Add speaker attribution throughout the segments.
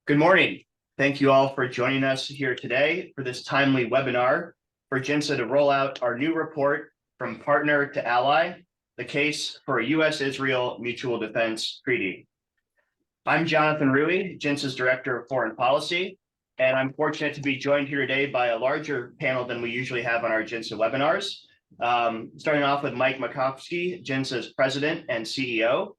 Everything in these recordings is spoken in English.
Speaker 1: Good morning. Thank you all for joining us here today for this timely webinar for GINSA to roll out our new report from partner to ally, the case for a U.S.-Israel mutual defense treaty. I'm Jonathan Rui, GINSA's Director of Foreign Policy, and I'm fortunate to be joined here today by a larger panel than we usually have on our GINSA webinars. Starting off with Mike Makovsky, GINSA's President and CEO.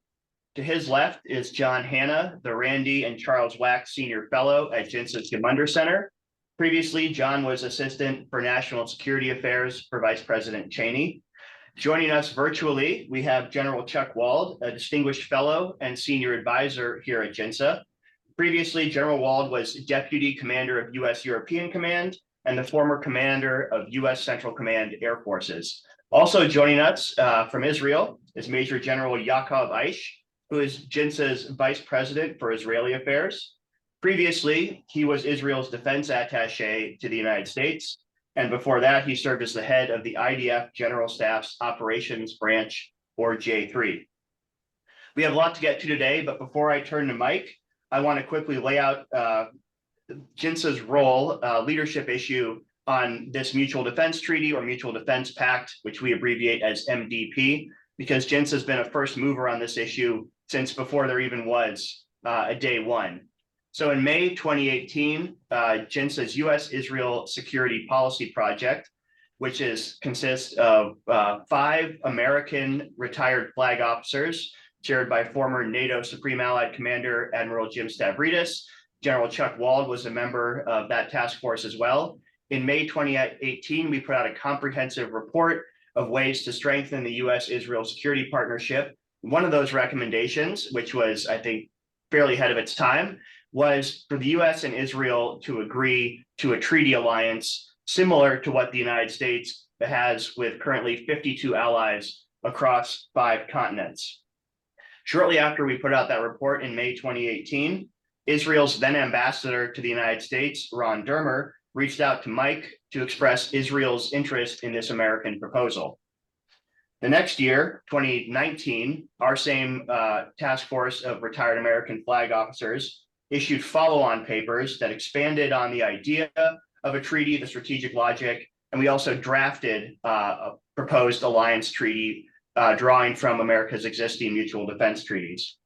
Speaker 1: To his left is John Hanna, the Randy and Charles Wax Senior Fellow at GINSA's Gemunder Center. Previously, John was Assistant for National Security Affairs for Vice President Cheney. Joining us virtually, we have General Chuck Wald, a Distinguished Fellow and Senior Advisor here at GINSA. Previously, General Wald was Deputy Commander of U.S. European Command and the former Commander of U.S. Central Command Air Forces. Also joining us from Israel is Major General Yaakov Aish, who is GINSA's Vice President for Israeli Affairs. Previously, he was Israel's defense attaché to the United States, and before that, he served as the head of the IDF General Staff's Operations Branch, or J3. We have a lot to get to today, but before I turn to Mike, I want to quickly lay out GINSA's role, leadership issue on this Mutual Defense Treaty or Mutual Defense Pact, which we abbreviate as MDP, because GINSA has been a first mover on this issue since before there even was a day one. So in May 2018, GINSA's U.S.-Israel Security Policy Project, which consists of 5 American retired flag officers, chaired by former NATO Supreme Allied Commander Admiral Jim Stavridis. General Chuck Wald was a member of that task force as well. In May 2018, we put out a comprehensive report of ways to strengthen the U.S.-Israel security partnership. One of those recommendations, which was, I think, fairly ahead of its time, was for the U.S. and Israel to agree to a treaty alliance similar to what the United States has with currently 52 allies across 5 continents. Shortly after we put out that report in May 2018, Israel's then ambassador to the United States, Ron Dermer, reached out to Mike to express Israel's interest in this American proposal. The next year, 2019, our same task force of retired American flag officers issued follow-on papers that expanded on the idea of a treaty, the strategic logic, and we also drafted a proposed alliance treaty drawing from America's existing mutual defense treaties.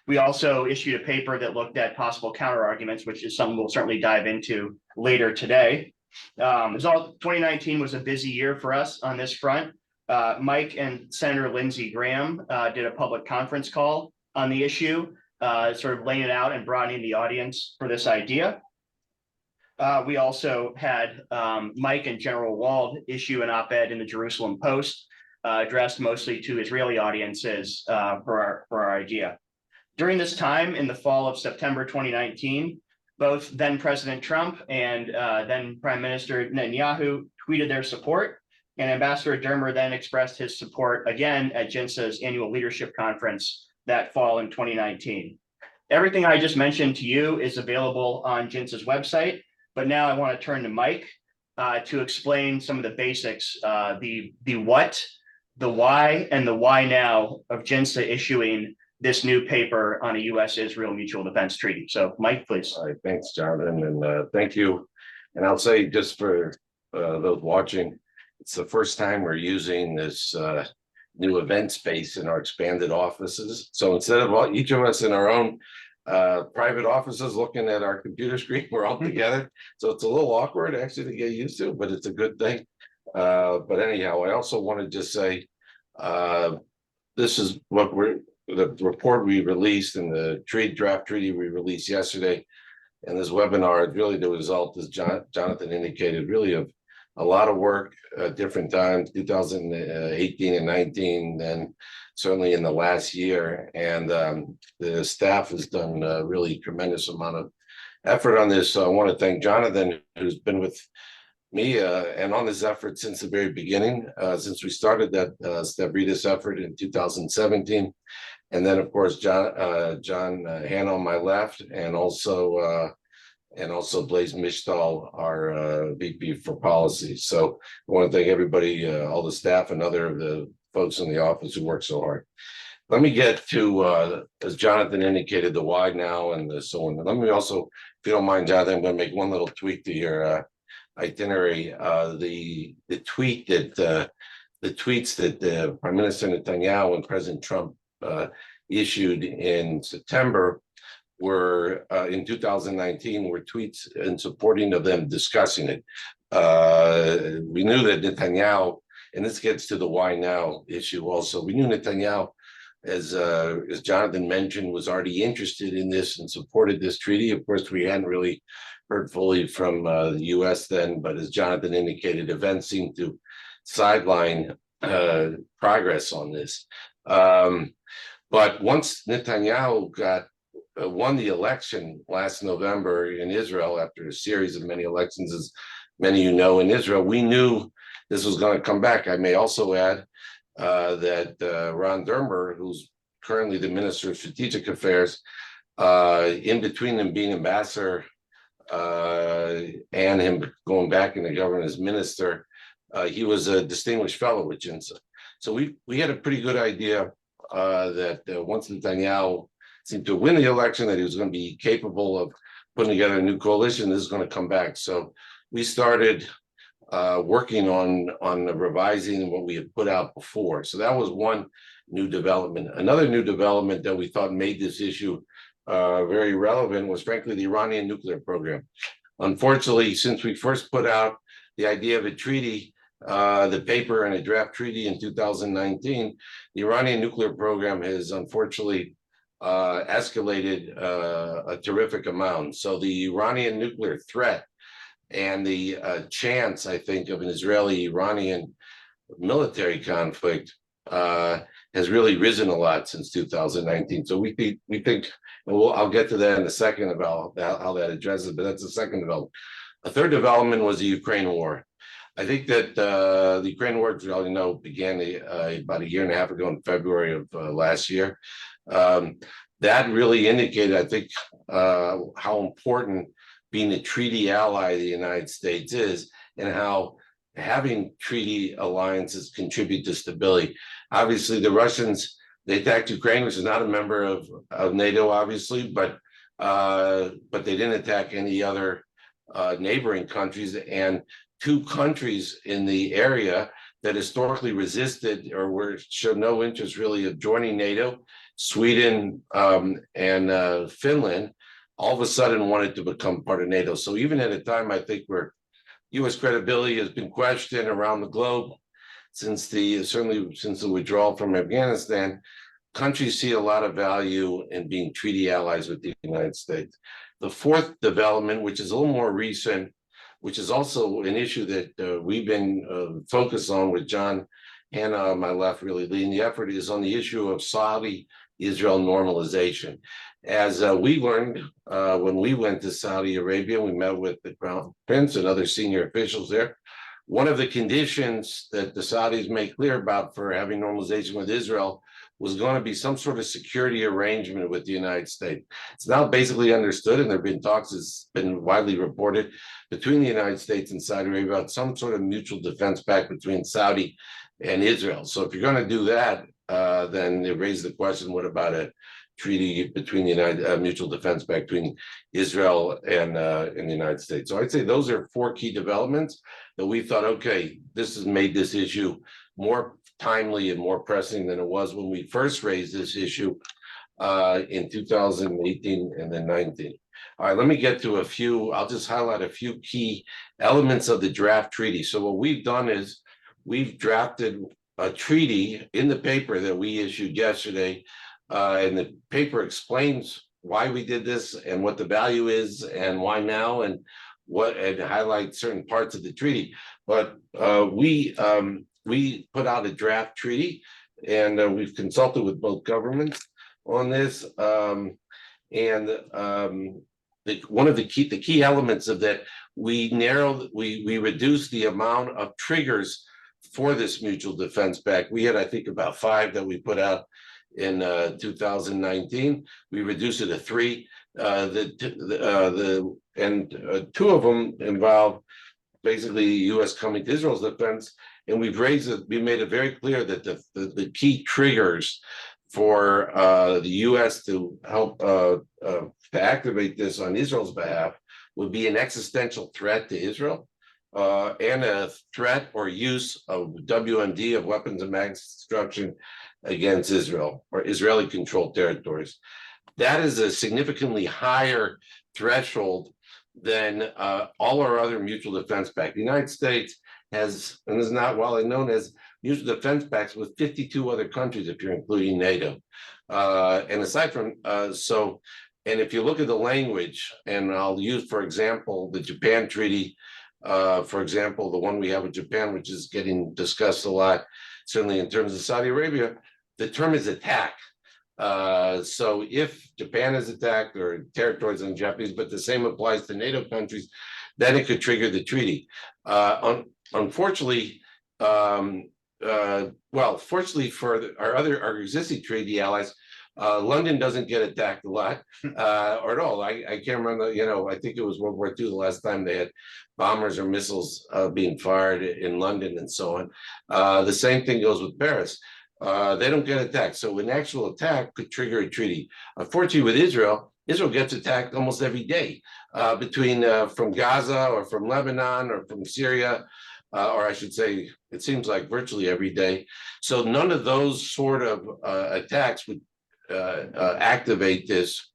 Speaker 1: We also issued a paper that looked at possible counterarguments, which is something we'll certainly dive into later today. 2019 was a busy year for us on this front. Mike and Senator Lindsey Graham did a public conference call on the issue, sort of laying it out and broadening the audience for this idea. We also had Mike and General Wald issue an op-ed in the Jerusalem Post, addressed mostly to Israeli audiences for our idea. During this time, in the fall of September 2019, both then President Trump and then Prime Minister Netanyahu tweeted their support, and Ambassador Dermer then expressed his support again at GINSA's annual leadership conference that fall in 2019. Everything I just mentioned to you is available on GINSA's website, but now I want to turn to Mike to explain some of the basics, the what, the why, and the why now of GINSA issuing this new paper on a U.S.-Israel mutual defense treaty. So, Mike, please.
Speaker 2: All right, thanks, Jonathan, and thank you. And I'll say, just for those watching, it's the first time we're using this new event space in our expanded offices. So instead of each of us in our own private offices looking at our computer screen, we're all together. So it's a little awkward actually to get used to, but it's a good thing. But anyhow, I also want to just say, this is what the report we released and the draft treaty we released yesterday, and this webinar is really the result, as Jonathan indicated, really of a lot of work at different times, 2018 and 19, and certainly in the last year. And the staff has done really tremendous amount of effort on this. So I want to thank Jonathan, who's been with me and on this effort since the very beginning, since we started that Stavridis effort in 2017. And then, of course, John Hanna on my left, and also Blaise Mishtal, our VP for policy. So I want to thank everybody, all the staff and other of the folks in the office who work so hard. let me get to, as Jonathan indicated, the why now and the so on. Let me also, if you don't mind, Jonathan, I'm going to make one little tweak to your itinerary. The tweets that Prime Minister Netanyahu and President Trump issued in September were in 2019 were tweets in supporting of them discussing it. We knew that Netanyahu, and this gets to the why now issue also. We knew Netanyahu, as Jonathan mentioned, was already interested in this and supported this treaty. Of course, we hadn't really heard fully from the U.S. then, but as Jonathan indicated, events seemed to sideline progress on this. But once Netanyahu won the election last November in Israel, after a series of many elections, as many of you know, in Israel, we knew this was going to come back. I may also add that Ron Dermer, who's currently the Minister of Strategic Affairs, in between him being ambassador and him going back in the government as minister, he was a distinguished fellow with JINSA. So we had a pretty good idea that once Netanyahu seemed to win the election, that he was going to be capable of putting together a new coalition. This is going to come back. So we started working on revising what we had put out before. So that was one new development. Another new development that we thought made this issue very relevant was, frankly, the Iranian nuclear program. Unfortunately, since we first put out the idea of a treaty, the paper and a draft treaty in 2019, the Iranian nuclear program has unfortunately escalated a terrific amount. So the Iranian nuclear threat and the chance, I think, of an Israeli-Iranian military conflict has really risen a lot since 2019. So we think, and I'll get to that in a second about how that addresses, but that's the second development. A third development was the Ukraine war. I think that the Ukraine war, as you all know, began about a year and a half ago in February of last year. That really indicated, I think, how important being a treaty ally of the United States is, and how having treaty alliances contribute to stability. Obviously, the Russians, they attacked Ukraine, which is not a member of NATO, obviously, but they didn't attack any other neighboring countries. And two countries in the area that historically resisted or showed no interest really of joining NATO, Sweden and Finland, all of a sudden wanted to become part of NATO. So even at a time, I think, where U.S. credibility has been questioned around the globe certainly since the withdrawal from Afghanistan, countries see a lot of value in being treaty allies with the United States. The fourth development, which is a little more recent, which is also an issue that we've been focused on with John Hanna on my left, really leading the effort, is on the issue of Saudi-Israel normalization. As we learned when we went to Saudi Arabia, we met with the Crown Prince and other senior officials there. One of the conditions that the Saudis made clear about for having normalization with Israel was going to be some sort of security arrangement with the United States. It's now basically understood, and there have been talks, it's been widely reported, between the United States and Saudi Arabia about some sort of mutual defense pact between Saudi and Israel. So if you're going to do that, then it raises the question, what about a treaty between the mutual defense pact between Israel and the United States? So I'd say those are four key developments that we thought, okay, this has made this issue more timely and more pressing than it was when we first raised this issue in 2018 and then 19. All right, let me get to I'll just highlight a few key elements of the draft treaty. So what we've done is we've drafted a treaty in the paper that we issued yesterday, and the paper explains why we did this and what the value is and why now, and highlight certain parts of the treaty. But we put out a draft treaty, and we've consulted with both governments on this. One of the key elements of that, we reduced the amount of triggers for this mutual defense pact. We had, I think, about 5 that we put out in 2019. We reduced it to 3. 2 of them involve basically the U.S. coming to Israel's defense, and we made it very clear that the key triggers for the U.S. to help to activate this on Israel's behalf would be an existential threat to Israel and a threat or use of WMD of weapons of mass destruction against Israel or Israeli controlled territories. That is a significantly higher threshold than all our other mutual defense pacts. The United States has, and is not widely known as, mutual defense pacts with 52 other countries, if you're including NATO. And aside from, and if you look at the language, and I'll use, for example, the Japan Treaty, for example, the one we have with Japan, which is getting discussed a lot, certainly in terms of Saudi Arabia, the term is attack. So if Japan is attacked or territories on Japanese, but the same applies to NATO countries, then it could trigger the treaty. Unfortunately, fortunately for our existing treaty allies, London doesn't get attacked a lot or at all. I can't remember, I think it was World War II the last time they had bombers or missiles being fired in London and so on. The same thing goes with Paris. They don't get attacked. So an actual attack could trigger a treaty. Unfortunately, with Israel gets attacked almost every day between from Gaza or from Lebanon or from Syria, or I should say, it seems like virtually every day. So none of those sort of attacks would activate this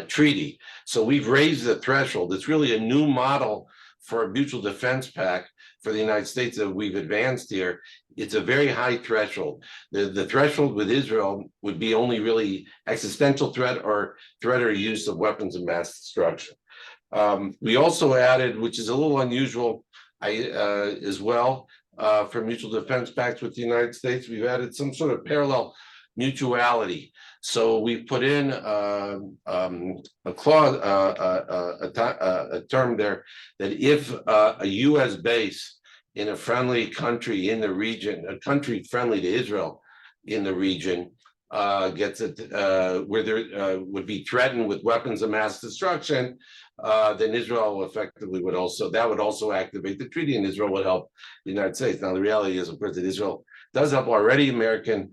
Speaker 2: treaty. So we've raised the threshold. It's really a new model for a mutual defense pact for the United States that we've advanced here. It's a very high threshold. The threshold with Israel would be only really existential threat or use of weapons of mass destruction. We also added, which is a little unusual as well, for mutual defense pacts with the United States, we've added some sort of parallel mutuality. So we put in a clause, a term there that if a U.S. base in a friendly country in the region, a country friendly to Israel in the region, gets it where there would be threatened with weapons of mass destruction, then Israel effectively would also activate the treaty, and Israel would help the United States. Now the reality is, of course, that Israel does help already. American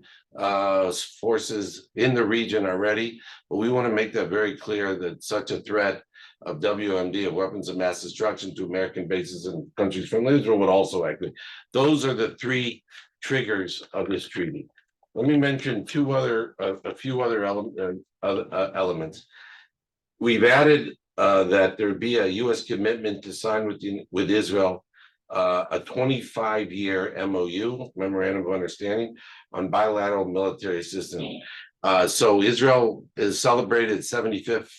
Speaker 2: forces in the region already, but we want to make that very clear that such a threat of WMD, of weapons of mass destruction to American bases and countries from Israel, would also activate. Those are the three triggers of this treaty. Let me mention a few other elements. We've added that there be a U.S. commitment to sign with Israel a 25-year MOU, Memorandum of Understanding, on bilateral military assistance. So Israel is celebrated its 75th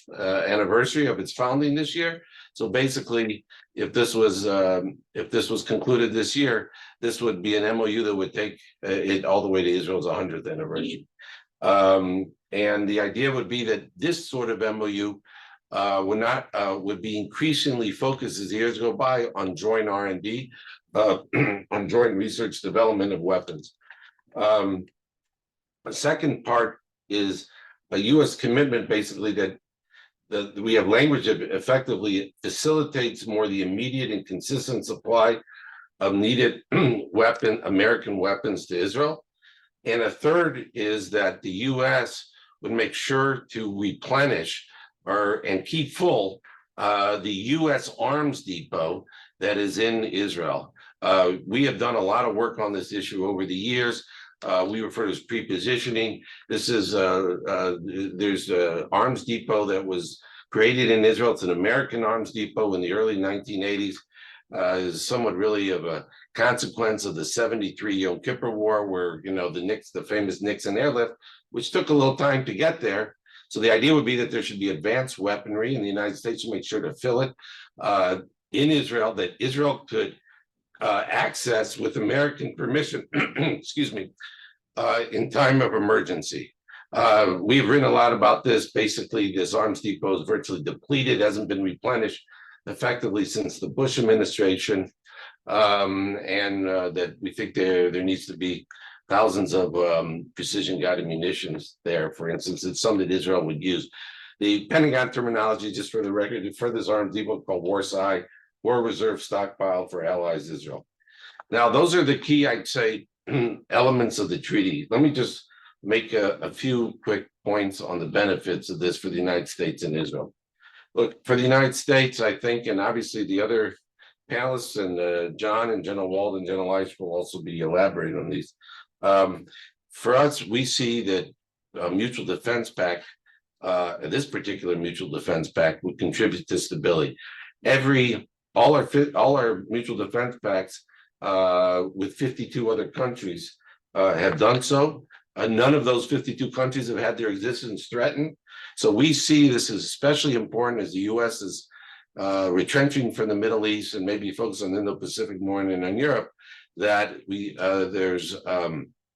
Speaker 2: anniversary of its founding this year. So basically, if this was concluded this year, this would be an MOU that would take it all the way to Israel's 100th anniversary. And the idea would be that this sort of MOU would be increasingly focused as years go by on joint R&D, on joint research development of weapons. The second part is a U.S. commitment, basically, that we have language that effectively facilitates more the immediate and consistent supply of needed American weapons to Israel. And a third is that the U.S. would make sure to replenish and keep full the U.S. arms depot that is in Israel. We have done a lot of work on this issue over the years. We refer to as pre-positioning. This is there's an arms depot that was created in Israel. It's an American arms depot in the early 1980s. Is somewhat really of a consequence of the 73 Yom Kippur War, where the famous Nixon airlift, which took a little time to get there. So the idea would be that there should be advanced weaponry, and the United States should make sure to fill it in Israel, that Israel could access with American permission, excuse me, in time of emergency. We've written a lot about this. Basically, this arms depot is virtually depleted, hasn't been replenished effectively since the Bush administration, and that we think there needs to be thousands of precision-guided munitions there. For instance, it's some that Israel would use. The Pentagon terminology, just for the record, for this arms depot called WARSI, War Reserve Stockpile for Allies Israel. Now, those are the key, I'd say, elements of the treaty. Let me just make a few quick points on the benefits of this for the United States and Israel. Look, for the United States, I think, and obviously the other panelists and John and General Wald and General Eich will also be elaborating on these. For us, we see that a mutual defense pact, this particular mutual defense pact, would contribute to stability. All our mutual defense pacts with 52 other countries have done so. None of those 52 countries have had their existence threatened. So we see this as especially important as the U.S. is retrenching from the Middle East and maybe focus on Indo-Pacific more than on Europe, that there's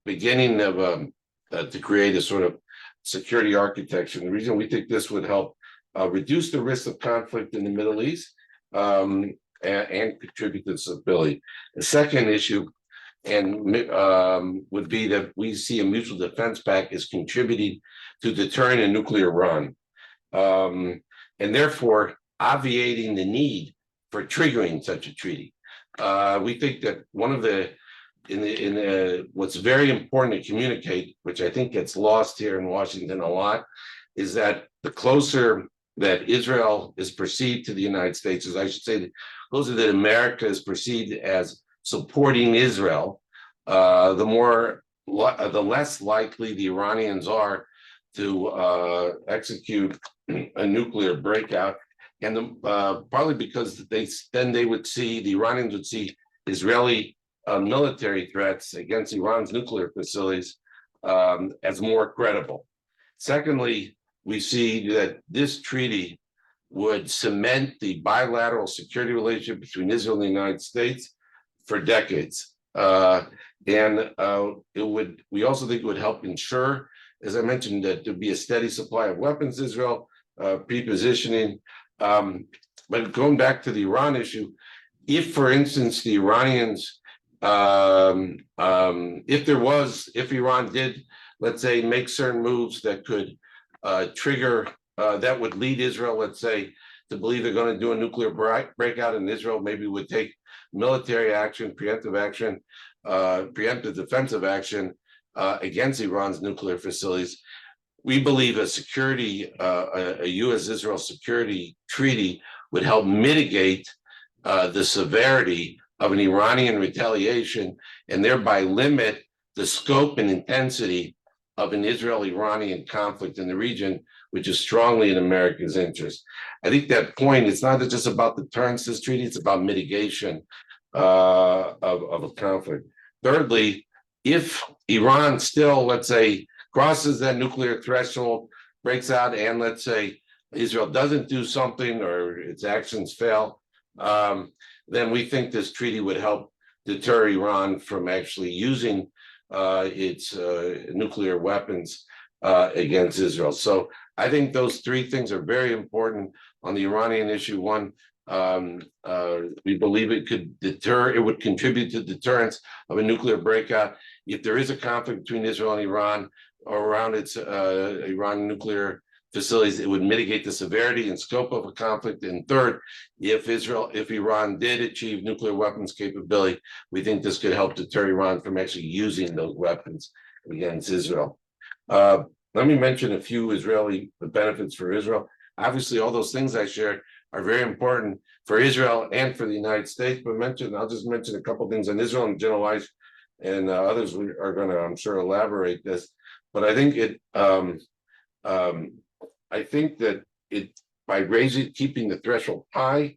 Speaker 2: beginning of to create a sort of security architecture. And the reason we think this would help reduce the risk of conflict in the Middle East and contribute to stability. The second issue would be that we see a mutual defense pact is contributing to deterring a nuclear run, and therefore obviating the need for triggering such a treaty. We think that one of what's very important to communicate, which I think gets lost here in Washington a lot, is that the closer that Israel is perceived to the United States, as I should say, the closer that America is perceived as supporting Israel, the less likely the Iranians are to execute a nuclear breakout, and partly because the Iranians would see Israeli military threats against Iran's nuclear facilities as more credible. Secondly, we see that this treaty would cement the bilateral security relationship between Israel and the United States for decades. We also think it would help ensure, as I mentioned, that there'd be a steady supply of weapons to Israel, pre-positioning. But going back to the Iran issue, if, for instance, the Iranians, if Iran did, let's say, make certain moves that could trigger, that would lead Israel, let's say, to believe they're going to do a nuclear breakout in Israel, maybe would take military action, preemptive defensive action against Iran's nuclear facilities. We believe a U.S.-Israel security treaty would help mitigate the severity of an Iranian retaliation and thereby limit the scope and intensity of an Israel-Iranian conflict in the region, which is strongly in America's interest. I think that point, it's not just about deterrence, this treaty, it's about mitigation of a conflict. Thirdly, if Iran still, let's say, crosses that nuclear threshold, breaks out, and let's say Israel doesn't do something or its actions fail, then we think this treaty would help deter Iran from actually using its nuclear weapons against Israel. So I think those three things are very important on the Iranian issue. One, we believe it would contribute to deterrence of a nuclear breakout. If there is a conflict between Israel and Iran or around its Iran nuclear facilities, it would mitigate the severity and scope of a conflict. And third, if Iran did achieve nuclear weapons capability, we think this could help deter Iran from actually using those weapons against Israel. Let me mention a few Israeli benefits for Israel. Obviously, all those things I shared are very important for Israel and for the United States, but I'll just mention a couple things on Israel, and General Eich and others are going to, I'm sure, elaborate this. But I think by keeping the threshold high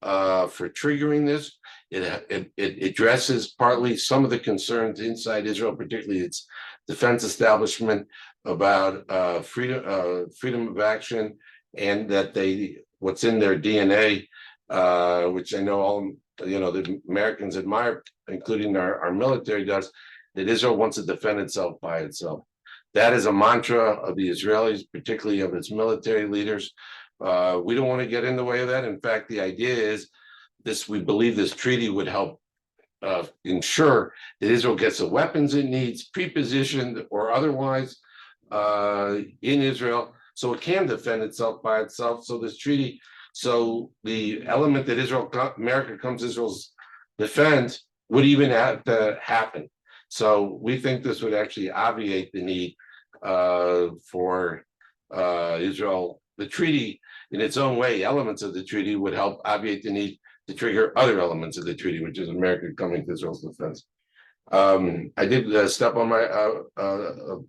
Speaker 2: for triggering this, it addresses partly some of the concerns inside Israel, particularly its defense establishment, about freedom of action, and that what's in their DNA, which I know all the Americans admire, including our military does, that Israel wants to defend itself by itself. That is a mantra of the Israelis, particularly of its military leaders. We don't want to get in the way of that. In fact, the idea is we believe this treaty would help ensure that Israel gets the weapons it needs, pre-positioned or otherwise, in Israel, so it can defend itself by itself. So the element that America comes to Israel's defense would even have to happen. So we think this would actually obviate the need for Israel. The treaty, in its own way, elements of the treaty would help obviate the need to trigger other elements of the treaty, which is America coming to Israel's defense. I did step on my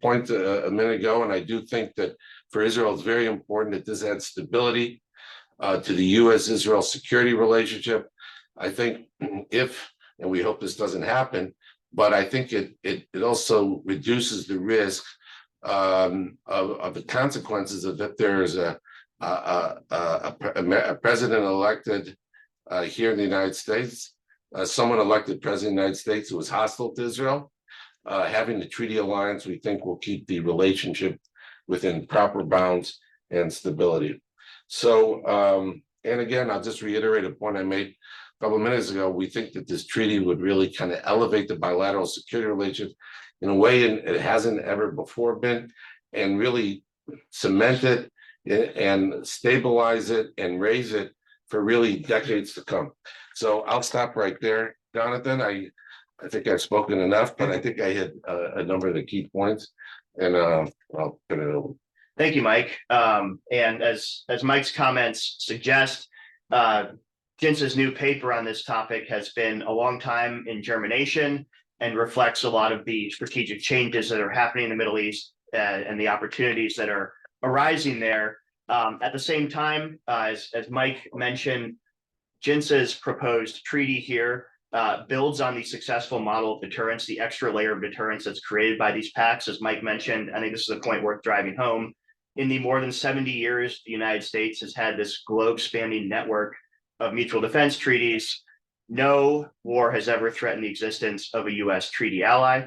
Speaker 2: point a minute ago, and I do think that for Israel, it's very important that this adds stability to the U.S.-Israel security relationship. I think if, and we hope this doesn't happen, but I think it also reduces the risk of the consequences of if there's a president elected here in the United States, someone elected president of the United States who is hostile to Israel. Having the treaty alliance, we think, will keep the relationship within proper bounds and stability. So, and again, I'll just reiterate a point I made a couple of minutes ago. We think that this treaty would really kind of elevate the bilateral security relations in a way it hasn't ever before been, and really cement it and stabilize it and raise it for really decades to come. So I'll stop right there, Jonathan. I think I've spoken enough, but I think I hit a number of the key points, and I'll turn it over.
Speaker 1: Thank you, Mike. And as Mike's comments suggest, Jinsa's new paper on this topic has been a long time in germination and reflects a lot of the strategic changes that are happening in the Middle East and the opportunities that are arising there. At the same time, as Mike mentioned, Jinsa's proposed treaty here builds on the successful model of deterrence, the extra layer of deterrence that's created by these pacts. As Mike mentioned, I think this is a point worth driving home. In the more than 70 years, the United States has had this globe-spanning network of mutual defense treaties. No war has ever threatened the existence of a U.S. treaty ally.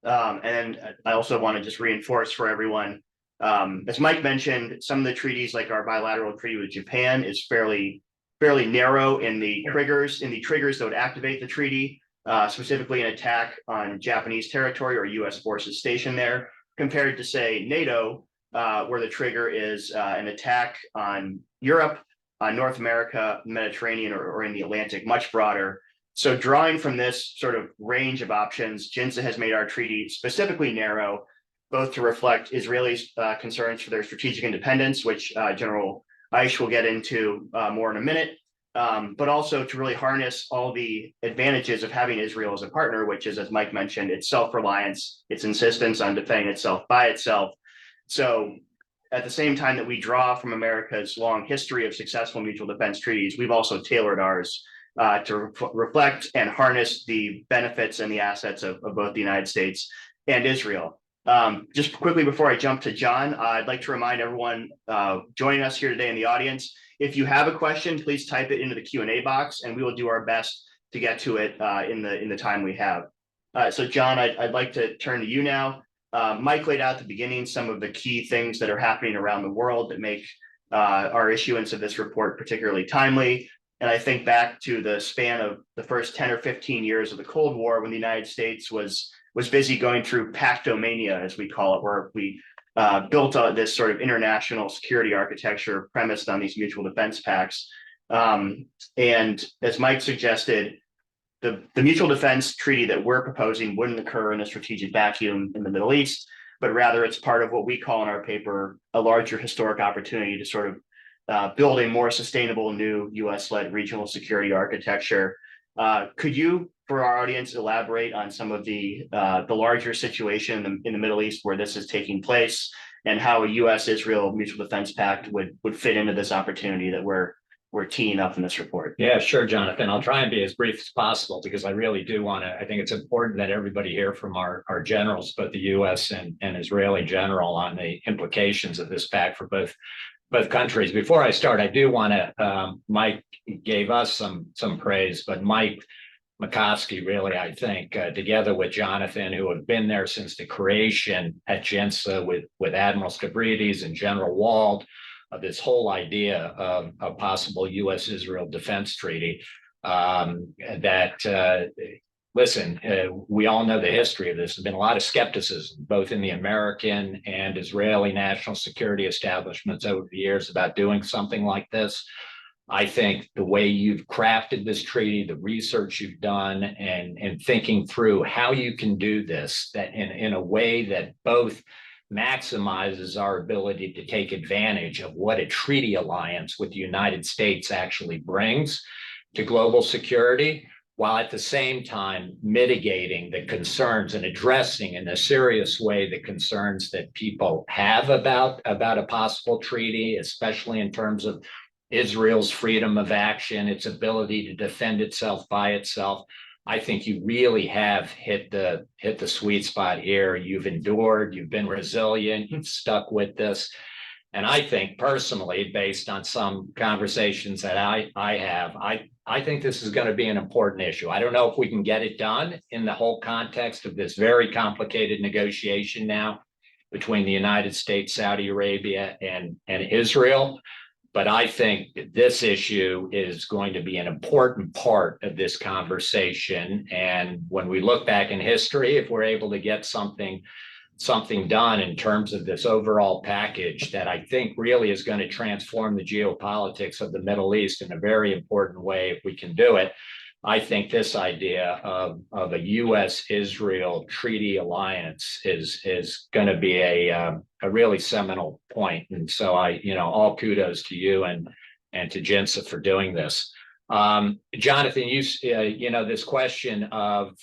Speaker 1: And I also want to just reinforce for everyone, as Mike mentioned, some of the treaties, like our bilateral treaty with Japan, is fairly narrow in the triggers that would activate the treaty, specifically an attack on Japanese territory or U.S. forces stationed there, compared to, say, NATO, where the trigger is an attack on Europe, on North America, Mediterranean, or in the Atlantic, much broader. So drawing from this sort of range of options, Jinsa has made our treaty specifically narrow, both to reflect Israelis' concerns for their strategic independence, which General Aish will get into more in a minute, but also to really harness all the advantages of having Israel as a partner, which is, as Mike mentioned, its self-reliance, its insistence on defending itself by itself. So at the same time that we draw from America's long history of successful mutual defense treaties, we've also tailored ours to reflect and harness the benefits and the assets of both the United States and Israel. Just quickly before I jump to John, I'd like to remind everyone joining us here today in the audience, if you have a question, please type it into the Q&A box, and we will do our best to get to it in the time we have. So John, I'd like to turn to you now. Mike laid out at the beginning some of the key things that are happening around the world that make our issuance of this report particularly timely. And I think back to the span of the first 10 or 15 years of the Cold War, when the United States was busy going through pactomania, as we call it, where we built this sort of international security architecture premised on these mutual defense pacts. And as Mike suggested, the mutual defense treaty that we're proposing wouldn't occur in a strategic vacuum in the Middle East, but rather it's part of what we call in our paper a larger historic opportunity to sort of build a more sustainable new U.S.-led regional security architecture. Could you, for our audience, elaborate on some of the larger situation in the Middle East where this is taking place, and how a U.S.-Israel mutual defense pact would fit into this opportunity that we're teeing up in this report?
Speaker 3: Yeah, sure, Jonathan. I'll try and be as brief as possible, because I really do want to, I think it's important that everybody hear from our generals, both the U.S. and Israeli general, on the implications of this pact for both countries. Before I start, I do want to, Mike gave us some praise, but Mike McCoskey, really, I think, together with Jonathan, who have been there since the creation at Jinsa with Admiral Stavridis and General Wald, this whole idea of a possible U.S.-Israel defense treaty, listen, we all know the history of this. There's been a lot of skepticism, both in the American and Israeli national security establishments over the years about doing something like this. I think the way you've crafted this treaty, the research you've done, and thinking through how you can do this that in a way that both maximizes our ability to take advantage of what a treaty alliance with the United States actually brings to global security, while at the same time mitigating the concerns and addressing in a serious way the concerns that people have about a possible treaty, especially in terms of Israel's freedom of action, its ability to defend itself by itself. I think you really have hit the sweet spot here. You've endured, you've been resilient, you've stuck with this. And I think personally, based on some conversations that I have, I think this is going to be an important issue. I don't know if we can get it done in the whole context of this very complicated negotiation now between the United States, Saudi Arabia, and Israel. But I think this issue is going to be an important part of this conversation. And when we look back in history, if we're able to get something done in terms of this overall package that I think really is going to transform the geopolitics of the Middle East in a very important way, if we can do it, I think this idea of a U.S.-Israel treaty alliance is going to be a really seminal point. And so all kudos to you and to Jinsa for doing this. Jonathan, this question of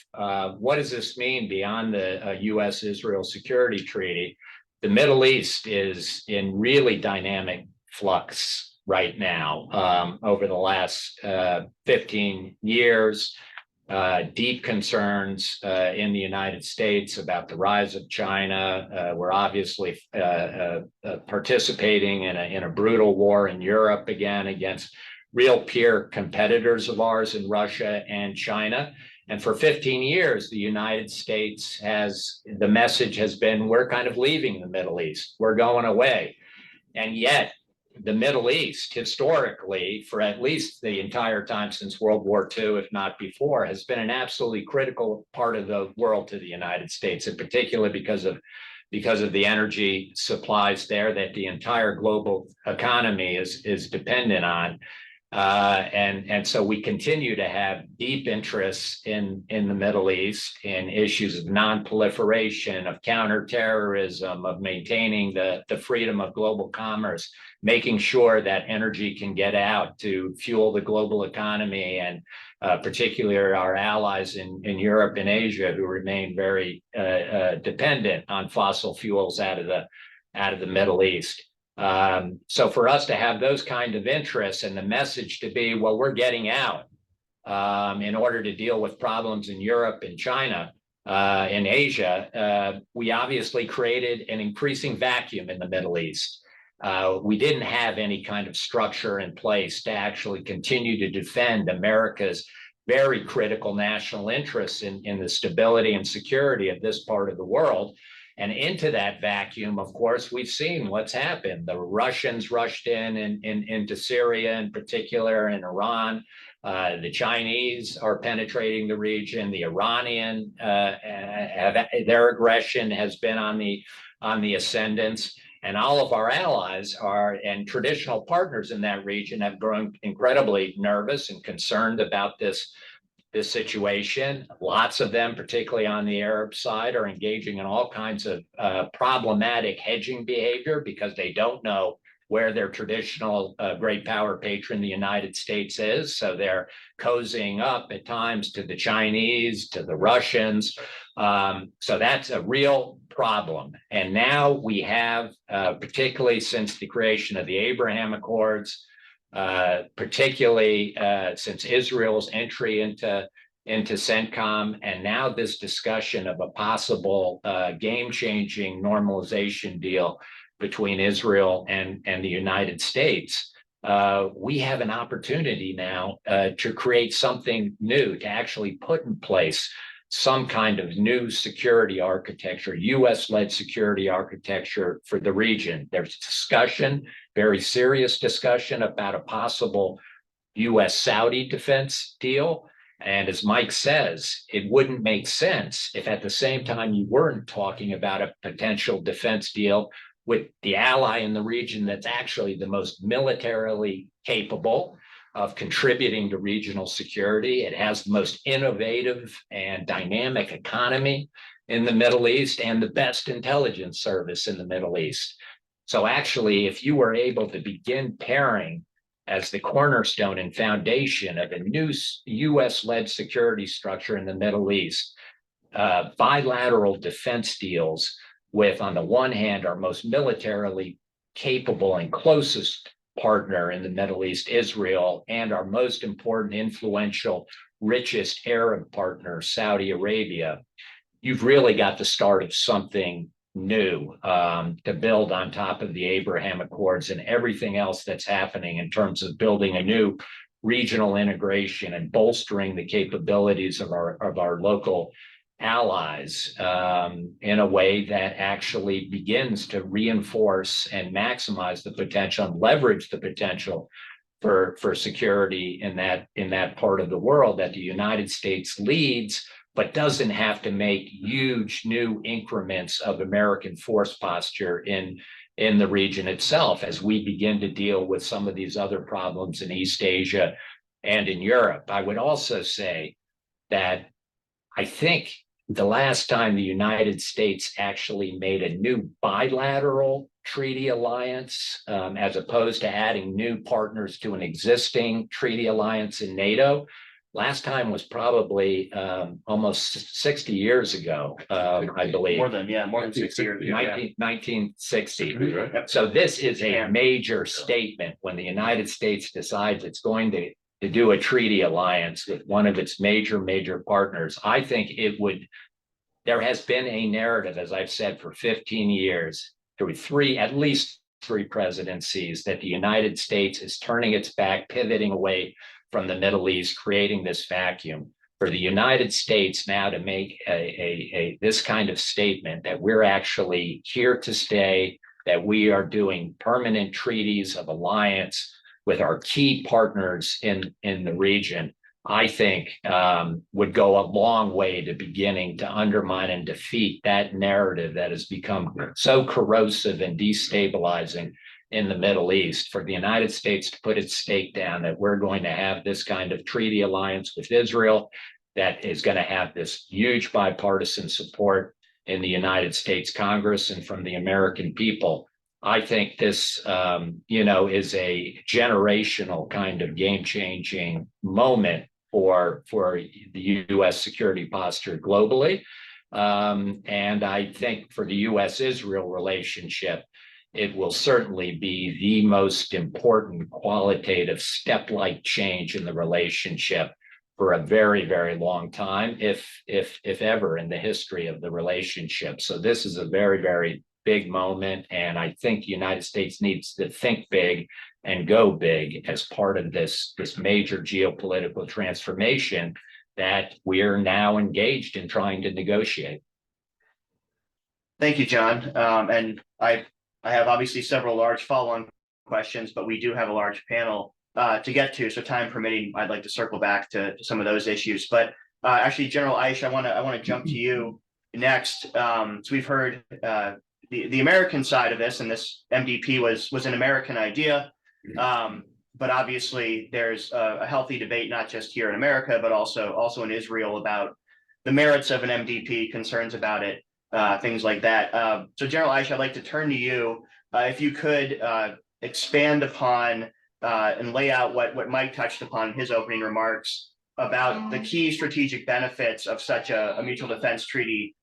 Speaker 3: what does this mean beyond the U.S.-Israel security treaty? The Middle East is in really dynamic flux right now. Over the last 15 years, deep concerns in the United States about the rise of China. We're obviously participating in a brutal war in Europe again against real peer competitors of ours in Russia and China. And for 15 years, the United States the message has been, we're kind of leaving the Middle East. We're going away. And yet the Middle East, historically, for at least the entire time since World War II, if not before, has been an absolutely critical part of the world to the United States, in particular because of the energy supplies there that the entire global economy is dependent on. And so we continue to have deep interests in the Middle East in issues of non-proliferation, of counterterrorism, of maintaining the freedom of global commerce, making sure that energy can get out to fuel the global economy, and particularly our allies in Europe and Asia, who remain very dependent on fossil fuels out of the Middle East. So for us to have those kind of interests and the message to be, well, we're getting out in order to deal with problems in Europe and China, in Asia, we obviously created an increasing vacuum in the Middle East. We didn't have any kind of structure in place to actually continue to defend America's very critical national interests in the stability and security of this part of the world. And into that vacuum, of course, we've seen what's happened. The Russians rushed into Syria in particular, and Iran. The Chinese are penetrating the region. The Iranian, their aggression has been on the ascendance. And all of our allies and traditional partners in that region have grown incredibly nervous and concerned about this situation. Lots of them, particularly on the Arab side, are engaging in all kinds of problematic hedging behavior because they don't know where their traditional great power patron, the United States, is. So they're cozying up at times to the Chinese, to the Russians. So that's a real problem. And now we have, particularly since the creation of the Abraham Accords, particularly since Israel's entry into CENTCOM, and now this discussion of a possible game-changing normalization deal between Israel and the United States, we have an opportunity now to create something new, to actually put in place some kind of new security architecture, US-led security architecture for the region. There's discussion, very serious discussion about a possible US-Saudi defense deal. And as Mike says, it wouldn't make sense if at the same time you weren't talking about a potential defense deal with the ally in the region that's actually the most militarily capable of contributing to regional security. It has the most innovative and dynamic economy in the Middle East and the best intelligence service in the Middle East. So actually, if you were able to begin pairing as the cornerstone and foundation of a new US-led security structure in the Middle East, bilateral defense deals with, on the one hand, our most militarily capable and closest partner in the Middle East, Israel, and our most important, influential, richest Arab partner, Saudi Arabia, you've really got the start of something new to build on top of the Abraham Accords and everything else that's happening in terms of building a new regional integration and bolstering the capabilities of our local allies in a way that actually begins to reinforce and maximize the potential and leverage the potential for security in that part of the world that the United States leads, but doesn't have to make huge new increments of American force posture in the region itself as we begin to deal with some of these other problems in East Asia and in Europe. I would also say that I think the last time the United States actually made a new bilateral treaty alliance, as opposed to adding new partners to an existing treaty alliance in NATO, last time was probably almost 60 years ago, I believe.
Speaker 1: More than 60 years ago.
Speaker 3: 1960.
Speaker 2: Right.
Speaker 3: So this is a major statement when the United States decides it's going to do a treaty alliance with one of its major partners. I think there has been a narrative, as I've said, for 15 years, through at least three presidencies, that the United States is turning its back, pivoting away from the Middle East, creating this vacuum. For the United States now to make this kind of statement that we're actually here to stay, that we are doing permanent treaties of alliance with our key partners in the region, I think would go a long way to beginning to undermine and defeat that narrative that has become so corrosive and destabilizing in the Middle East. For the United States to put its stake down that we're going to have this kind of treaty alliance with Israel that is going to have this huge bipartisan support in the United States Congress and from the American people, I think this, is a generational kind of game-changing moment for the U.S. security posture globally. And I think for the U.S.-Israel relationship, it will certainly be the most important qualitative step-like change in the relationship for a very, very long time, if ever in the history of the relationship. So this is a very, very big moment. And I think the United States needs to think big and go big as part of this major geopolitical transformation that we're now engaged in trying to negotiate.
Speaker 1: Thank you, John. And I have obviously several large follow-on questions, but we do have a large panel to get to. So time permitting, I'd like to circle back to some of those issues. But actually, General Aish, I want to jump to you next. So we've heard the American side of this, and this MDP was an American idea. But obviously, there's a healthy debate, not just here in America, but also in Israel about the merits of an MDP, concerns about it, things like that. So General Aish, I'd like to turn to you. If you could expand upon and lay out what Mike touched upon in his opening remarks about the key strategic benefits of such a mutual defense treaty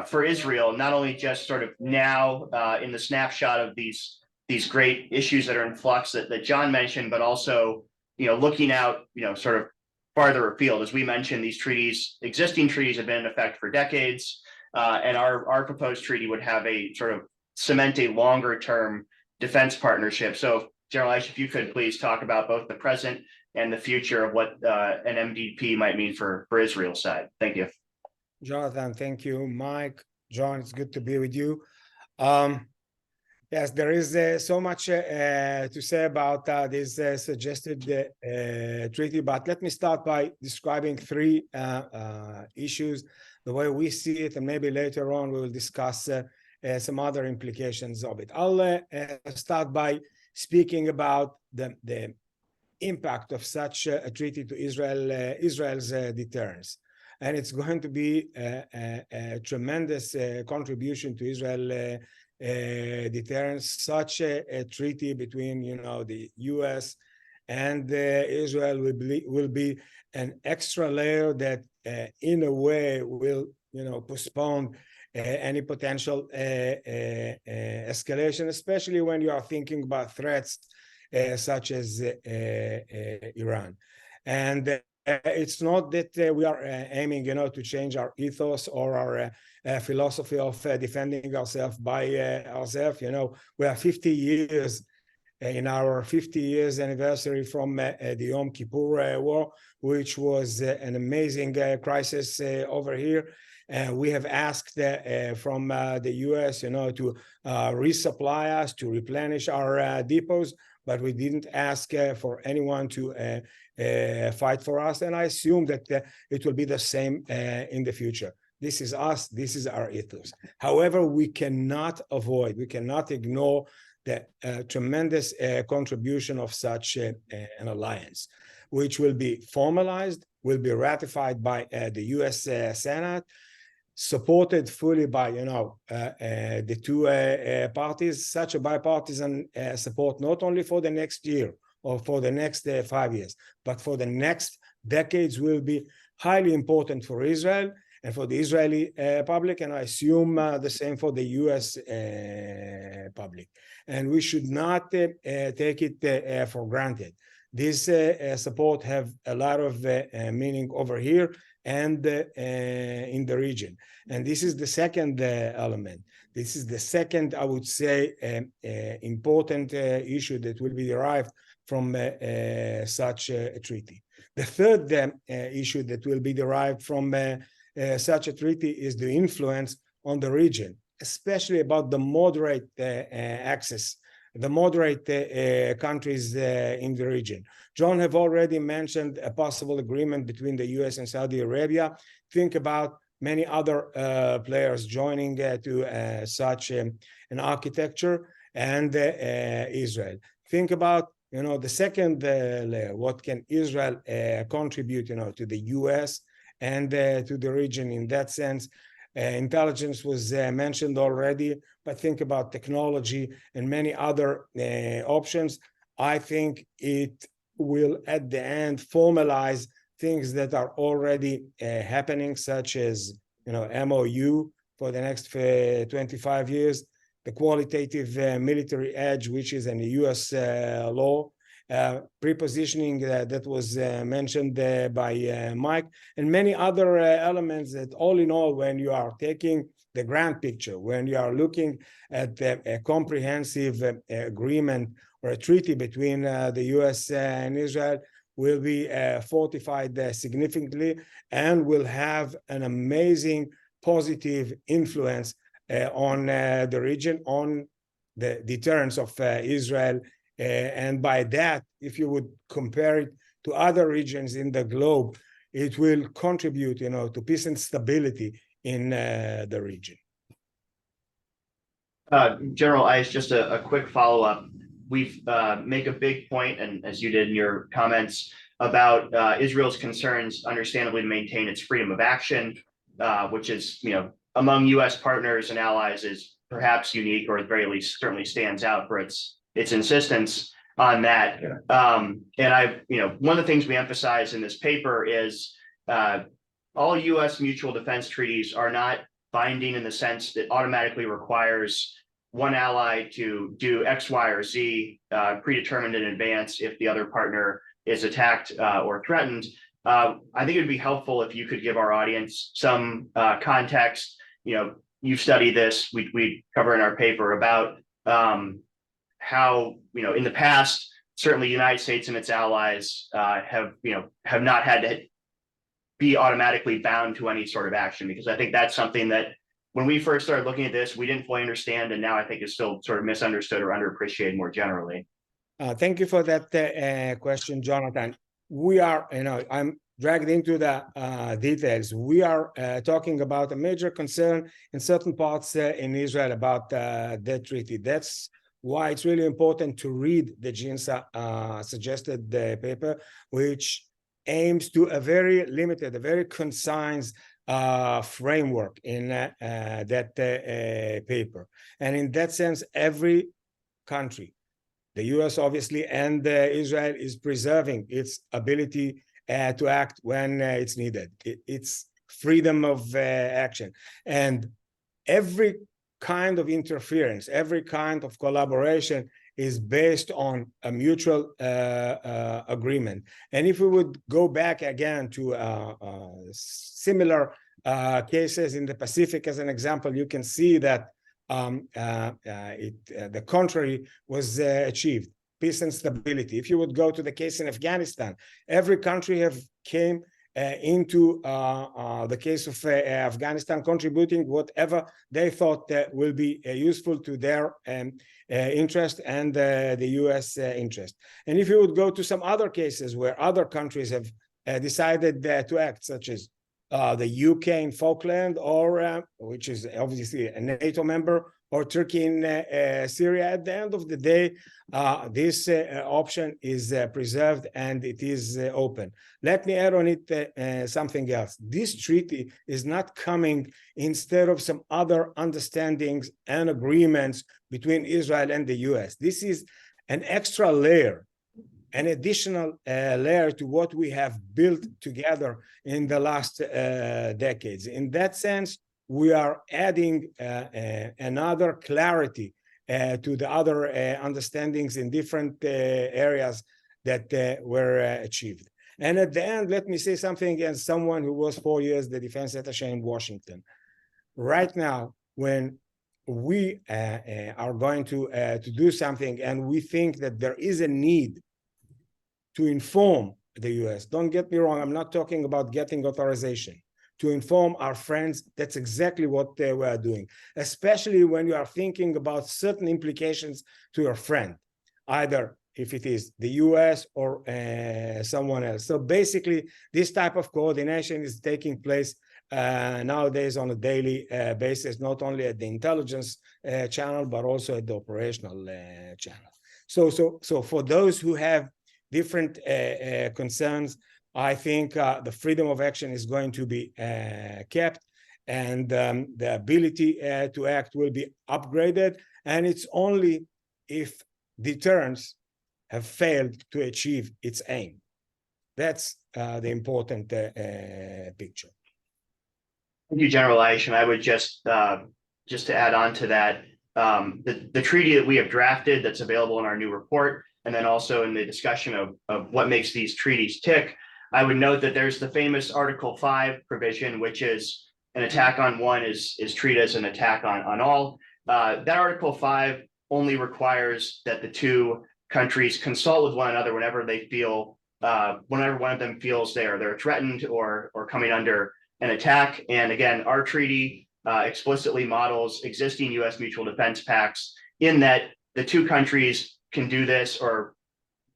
Speaker 1: for Israel, not only just sort of now in the snapshot of these great issues that are in flux that John mentioned, but also, looking out, sort of farther afield. As we mentioned, these existing treaties have been in effect for decades, and our proposed treaty would have cement a longer term defense partnership. So General Aish, if you could please talk about both the present and the future of what an MDP might mean for Israel's side. Thank you.
Speaker 4: Jonathan, thank you. Mike, John, it's good to be with you. Yes, there is so much to say about this suggested treaty, but let me start by describing three issues, the way we see it, and maybe later on we will discuss some other implications of it. I'll start by speaking about the impact of such a treaty to Israel's deterrence. and it's going to be a tremendous contribution to Israel deterrence. Such a treaty between, the U.S. and Israel will be an extra layer that, in a way, will, postpone any potential escalation, especially when you are thinking about threats such as Iran. And it's not that we are aiming, to change our ethos or our philosophy of defending ourselves by ourselves. We are 50 years in our 50 years anniversary from the Yom Kippur War, which was an amazing crisis over here. We have asked from the U.S., to resupply us, to replenish our depots, but we didn't ask for anyone to fight for us. And I assume that it will be the same in the future. This is us. This is our ethos. However, we cannot ignore the tremendous contribution of such an alliance, which will be formalized, will be ratified by the U.S. Senate, supported fully by the two parties. Such a bipartisan support, not only for the next year or for the next 5 years, but for the next decades, will be highly important for Israel and for the Israeli public, and I assume the same for the U.S. public. And we should not take it for granted. This support have a lot of meaning over here and in the region. And this is the second element. This is the second, I would say, important issue that will be derived from such a treaty. The third issue that will be derived from such a treaty is the influence on the region, especially about the moderate access, the moderate countries in the region. John have already mentioned a possible agreement between the U.S. and Saudi Arabia. Think about many other players joining to such an architecture, and Israel. Think about the second layer. What can Israel contribute to the U.S. and to the region in that sense? Intelligence was mentioned already, but think about technology and many other options. I think it will at the end formalize things that are already happening, such as MOU for the next 25 years, the qualitative military edge, which is in the U.S. law, prepositioning that was mentioned by Mike, and many other elements that all in all, when you are taking the grand picture, when you are looking at a comprehensive agreement or a treaty between the U.S. and Israel, will be fortified significantly and will have an amazing positive influence on the region, on the deterrence of Israel. And by that, if you would compare it to other regions in the globe, it will contribute, to peace and stability in the region.
Speaker 1: General Ice, just a quick follow-up. We've make a big point, and as you did in your comments, about Israel's concerns, understandably, to maintain its freedom of action, which is, among U.S. partners and allies, is perhaps unique, or at the very least certainly stands out for its insistence on that. Yeah. And one of the things we emphasize in this paper is all U.S. mutual defense treaties are not binding in the sense that automatically requires one ally to do X, Y, or Z predetermined in advance if the other partner is attacked or threatened. I think it would be helpful if you could give our audience some context. You study this, we cover in our paper about how, in the past, certainly the United States and its allies have not had to be automatically bound to any sort of action, because I think that's something that when we first started looking at this, we didn't fully understand, and now I think is still sort of misunderstood or underappreciated more generally.
Speaker 4: Thank you for that question, Jonathan. We are, I'm dragged into the details. We are talking about a major concern in certain parts in Israel about that treaty. That's why it's really important to read the GINSA suggested paper, which aims to a very limited, a very concise framework in that paper. And in that sense, every country, the US obviously, and Israel is preserving its ability to act when it's needed. It's freedom of action. And every kind of interference, every kind of collaboration is based on a mutual agreement. And if we would go back again to similar cases in the Pacific as an example, you can see that the contrary was achieved, peace and stability. If you would go to the case in Afghanistan, every country have came into the case of Afghanistan, contributing whatever they thought will be useful to their interest and the US interest. And if you would go to some other cases where other countries have decided to act, such as the UK in Falkland, or which is obviously a NATO member, or Turkey in Syria, at the end of the day, this option is preserved and it is open. Let me add on it something else. This treaty is not coming instead of some other understandings and agreements between Israel and the US. This is an extra layer, an additional layer to what we have built together in the last decades. In that sense, we are adding another clarity to the other understandings in different areas that were achieved. And at the end, let me say something as someone who was 4 years the defense attaché in Washington. Right now, when we are going to do something and we think that there is a need to inform the US. Don't get me wrong, I'm not talking about getting authorization. To inform our friends, that's exactly what we are doing, especially when you are thinking about certain implications to your friend, either if it is the US or someone else. So basically, this type of coordination is taking place nowadays on a daily basis, not only at the intelligence channel, but also at the operational channel. So for those who have different concerns, I think the freedom of action is going to be kept, and the ability to act will be upgraded. And it's only if deterrence have failed to achieve its aim. That's the important picture.
Speaker 1: Thank you, General Aish. And I would just to add on to that, the treaty that we have drafted that's available in our new report, and then also in the discussion of what makes these treaties tick, I would note that there's the famous Article 5 provision, which is an attack on one is treated as an attack on all. That Article 5 only requires that the two countries consult with one another whenever they feel, whenever one of them feels they're threatened or coming under an attack. And again, our treaty explicitly models existing U.S. mutual defense pacts in that the two countries can do this or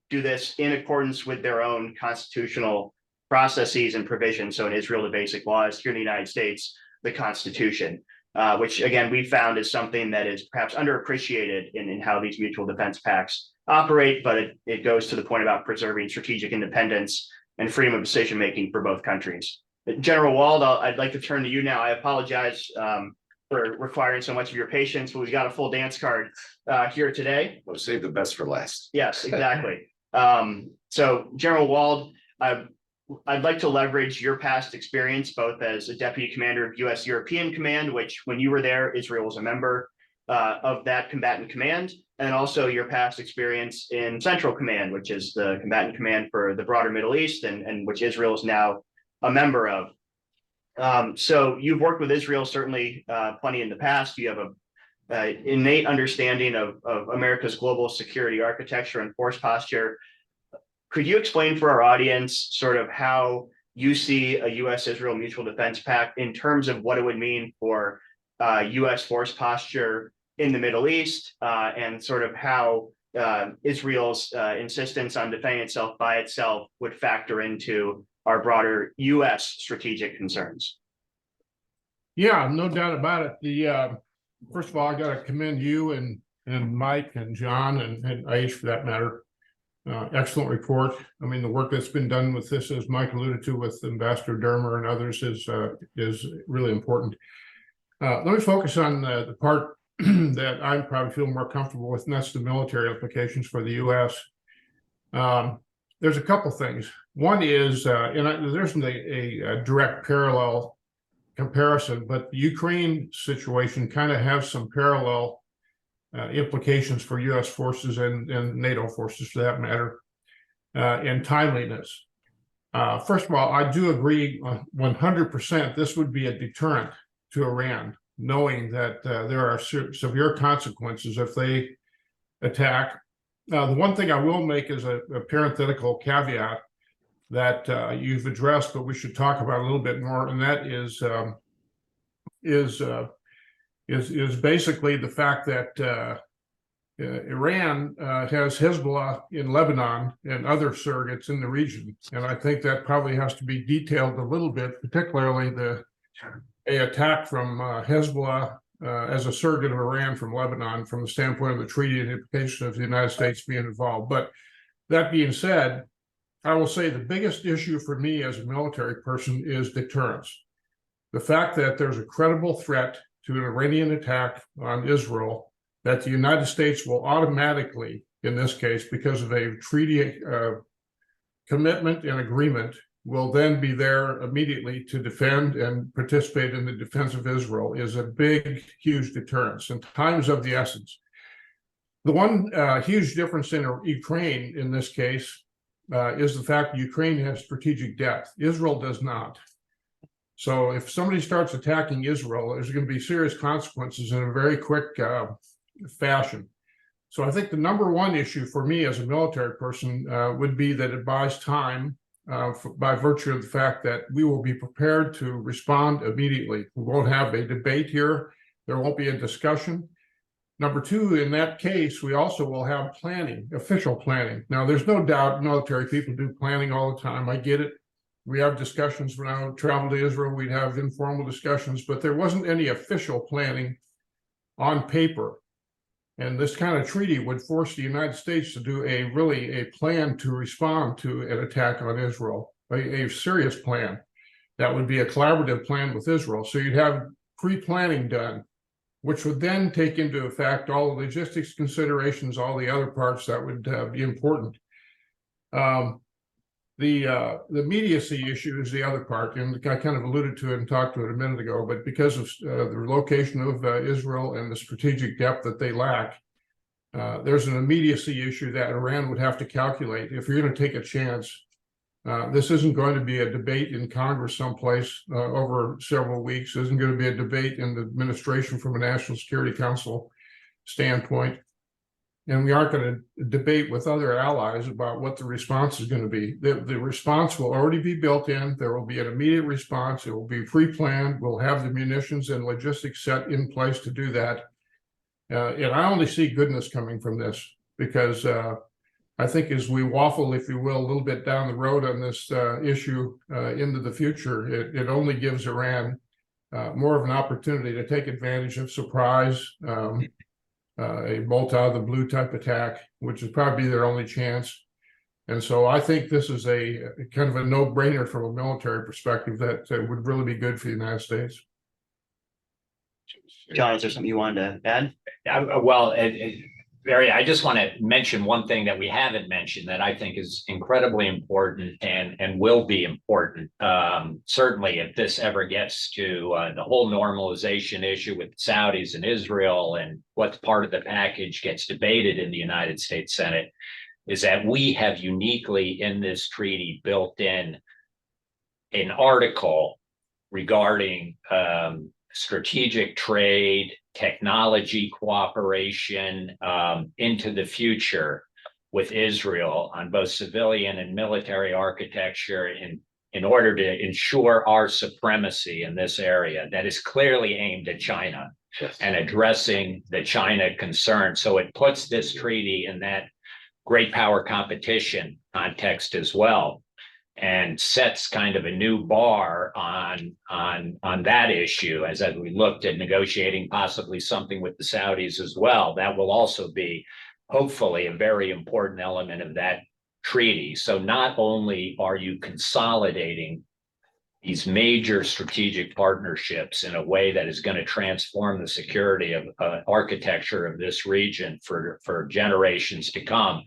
Speaker 1: do this in accordance with their own constitutional processes and provisions. So in Israel, the basic laws; here in the United States, the Constitution, which again, we found is something that is perhaps underappreciated in how these mutual defense pacts operate, but it goes to the point about preserving strategic independence and freedom of decision-making for both countries. General Wald, I'd like to turn to you now. I apologize for requiring so much of your patience, but we've got a full dance card here today.
Speaker 2: We'll save the best for last.
Speaker 1: Yes, exactly. So General Wald, I'd like to leverage your past experience, both as a deputy commander of U.S. European Command, which when you were there, Israel was a member of that combatant command, and also your past experience in Central Command, which is the combatant command for the broader Middle East, and which Israel is now a member of. So you've worked with Israel certainly plenty in the past. You have an innate understanding of America's global security architecture and force posture. Could you explain for our audience sort of how you see a U.S.-Israel mutual defense pact in terms of what it would mean for U.S. force posture in the Middle East, and sort of how Israel's insistence on defending itself by itself would factor into our broader U.S. strategic concerns?
Speaker 5: Yeah, no doubt about it. The first of all, I got to commend you and Mike and John and Aish for that matter excellent report. I mean, the work that's been done with this, as Mike alluded to with Ambassador Dermer and others, is really important. Let me focus on the part that I probably feel more comfortable with, and that's the military implications for the U.S. There's a couple things. One is, there isn't a direct parallel comparison, but the Ukraine situation kind of has some parallel implications for U.S. forces and NATO forces, for that matter, and timeliness. First of all, I do agree 100% this would be a deterrent to Iran, knowing that there are severe consequences if they attack. The one thing I will make is a parenthetical caveat that you've addressed, but we should talk about a little bit more, and that is basically the fact that Iran has Hezbollah in Lebanon and other surrogates in the region, and I think that probably has to be detailed a little bit, particularly a attack from Hezbollah as a surrogate of Iran from Lebanon, from the standpoint of the treaty and the implication of the United States being involved. But that being said, I will say the biggest issue for me as a military person is deterrence. The fact that there's a credible threat to an Iranian attack on Israel, that the United States will automatically, in this case, because of a treaty commitment and agreement, will then be there immediately to defend and participate in the defense of Israel, is a big, huge deterrence, and time is of the essence. The one huge difference in Ukraine in this case is the fact that Ukraine has strategic depth. Israel does not. So if somebody starts attacking Israel, there's going to be serious consequences in a very quick fashion. So I think the number one issue for me as a military person would be that it buys time by virtue of the fact that we will be prepared to respond immediately. We won't have a debate here. There won't be a discussion. Number two, in that case, we also will have planning, official planning. Now, there's no doubt military people do planning all the time. I get it. We have discussions when I travel to Israel. We'd have informal discussions, but there wasn't any official planning on paper. And this kind of treaty would force the United States to do a plan to respond to an attack on Israel, a serious plan. That would be a collaborative plan with Israel. So you'd have pre-planning done, which would then take into effect all the logistics considerations, all the other parts that would be important. The immediacy issue is the other part, and I kind of alluded to it and talked to it a minute ago, but because of the location of Israel and the strategic depth that they lack, there's an immediacy issue that Iran would have to calculate. If you're going to take a chance, this isn't going to be a debate in Congress someplace over several weeks. It isn't going to be a debate in the administration from a National Security Council standpoint. And we aren't going to debate with other allies about what the response is going to be. The response will already be built in. There will be an immediate response. It will be pre-planned. We'll have the munitions and logistics set in place to do that. And I only see goodness coming from this, because I think as we waffle, if you will, a little bit down the road on this issue into the future, it only gives Iran more of an opportunity to take advantage of surprise, a bolt out of the blue type attack, which is probably their only chance. And so I think this is a kind of a no-brainer from a military perspective that would really be good for the United States.
Speaker 1: John, is there something you wanted to add?
Speaker 3: Well, Barry, I just want to mention one thing that we haven't mentioned that I think is incredibly important and will be important. Certainly, if this ever gets to the whole normalization issue with the Saudis and Israel, and what part of the package gets debated in the United States Senate, is that we have uniquely in this treaty built in an article regarding strategic trade, technology cooperation into the future with Israel on both civilian and military architecture in order to ensure our supremacy in this area that is clearly aimed at China.
Speaker 2: Yes.
Speaker 3: And addressing the China concern. So it puts this treaty in that great power competition context as well, and sets kind of a new bar on that issue as we looked at negotiating possibly something with the Saudis as well. That will also be hopefully a very important element of that treaty. So not only are you consolidating these major strategic partnerships in a way that is going to transform the security of architecture of this region for generations to come,